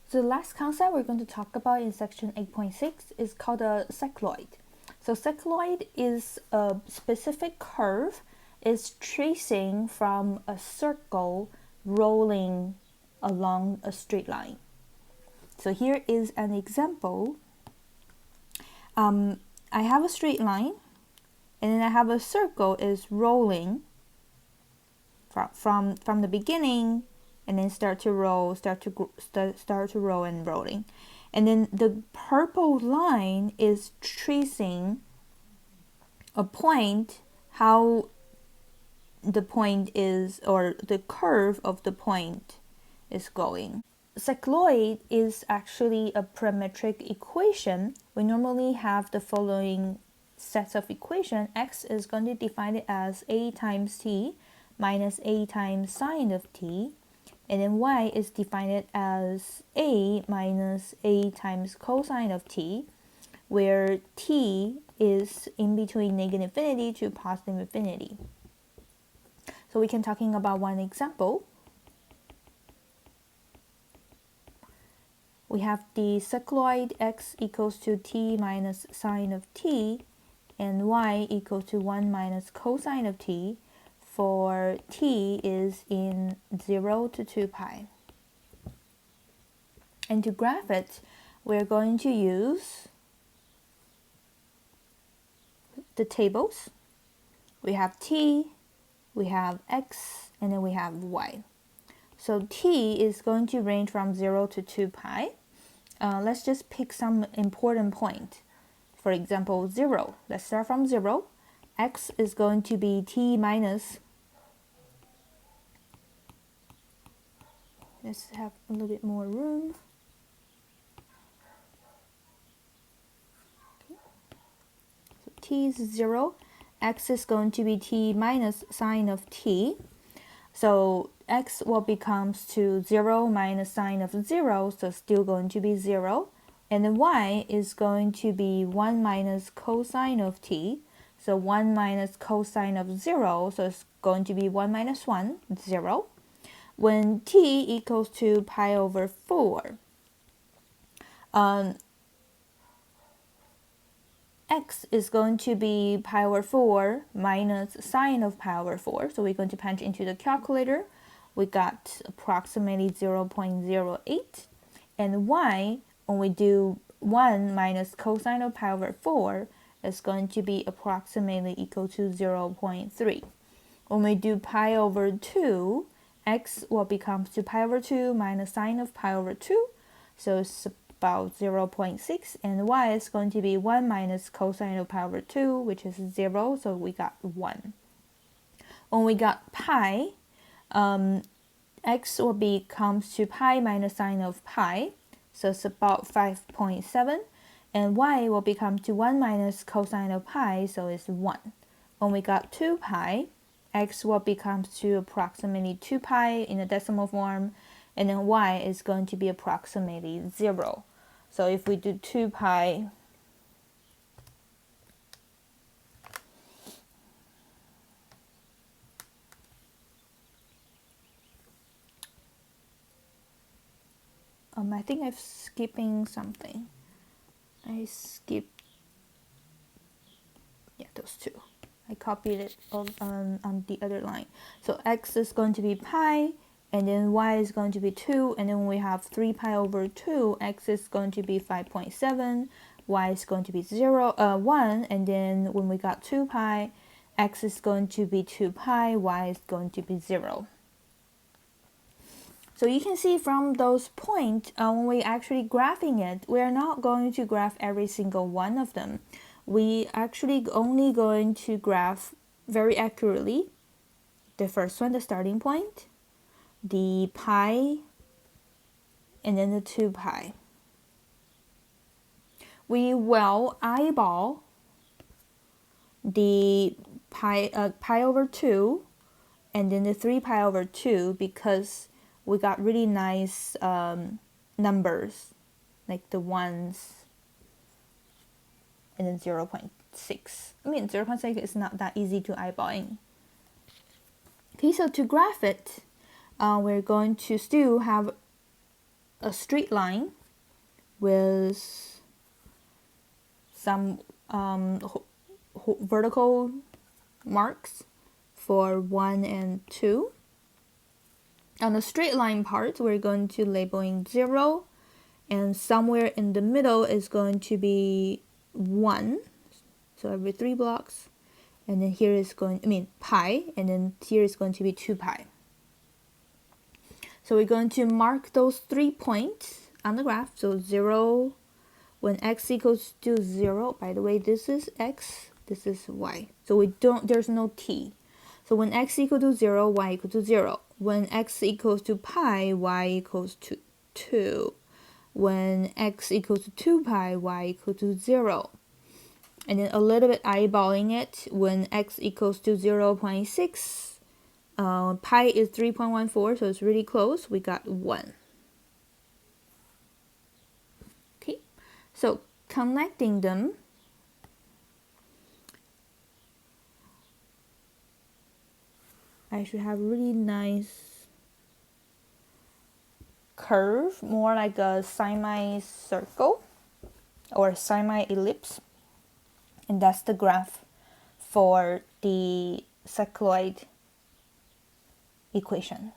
So the last concept we're going to talk about in section 8.6 is called a cycloid. So cycloid is a specific curve. It's tracing from a circle rolling along a straight line. So here is an example. I have a straight line, and then I have a circle is rolling from the beginning, and then start to roll and rolling. And then the purple line is tracing a point, how the point is, or the curve of the point is going. Cycloid is actually a parametric equation. We normally have the following sets of equation. X is going to define it as a times t minus a times sine of t, and then y is defined as a minus a times cosine of t, where t is in between negative infinity to positive infinity. So we can talking about one example. We have the cycloid x equals to t minus sine of t, and y equals to 1 minus cosine of t, for t is in 0 to 2 pi. And to graph it, we're going to use the tables. We have t, we have x, and then we have y. So t is going to range from 0 to 2 pi. Let's just pick some important point. For example, 0. Let's start from 0. X is going to be t minus. Let's have a little bit more room. Okay. So t is 0. X is going to be t minus sine of t. So x will becomes to 0 minus sine of 0, so still going to be 0. And then y is going to be 1 minus cosine of t. So 1 minus cosine of 0, so it's going to be 1 minus 1, 0. When t equals to pi over 4, x is going to be pi over 4 minus sine of pi over 4. So we're going to punch into the calculator. We got approximately 0.08. And y, when we do 1 minus cosine of pi over 4, is going to be approximately equal to 0.3. When we do pi over 2, x will become to pi over 2 minus sine of pi over 2. So it's about 0.6, and y is going to be 1 minus cosine of pi over 2, which is 0, so we got 1. When we got pi, x will becomes to pi minus sine of pi, so it's about 5.7, and y will become to 1 minus cosine of pi, so it's 1. When we got 2 pi, x will become to approximately 2 pi in the decimal form, and then y is going to be approximately 0. So if we do 2 pi, I think I'm skipping something. I skipped, yeah, those two. I copied it on the other line. So x is going to be pi, and then y is going to be 2, and then we have 3 pi over 2, x is going to be 5.7, y is going to be 1, and then when we got 2 pi, x is going to be 2 pi, y is going to be 0. So you can see from those points, when we actually graphing it, we are not going to graph every single one of them. We actually only going to graph very accurately the first one, the starting point, the pi, and then the 2 pi. We will eyeball the pi over 2 and then the 3 pi over 2 because we got really nice numbers, like the ones and then 0.6. I mean, 0.6 is not that easy to eyeballing. Okay, so to graph it, we're going to still have a straight line with some vertical marks for 1 and 2. On the straight line part, we're going to labeling 0, and somewhere in the middle is going to be 1. So every 3 blocks. And then here is pi, and then here is going to be 2 pi. So we're going to mark those 3 points on the graph. So 0, when x equals to 0, by the way, this is x, this is y. So there's no t. So when x equals to 0, y equals to 0. When x equals to pi, y equals to 2. When x equals to 2 pi, y equals to 0. And then a little bit eyeballing it, when x equals to 0.6, pi is 3.14, so it's really close. We got 1. Okay, so connecting them, I should have really nice curve, more like a semicircle or semi-ellipse. And that's the graph for the cycloid equation.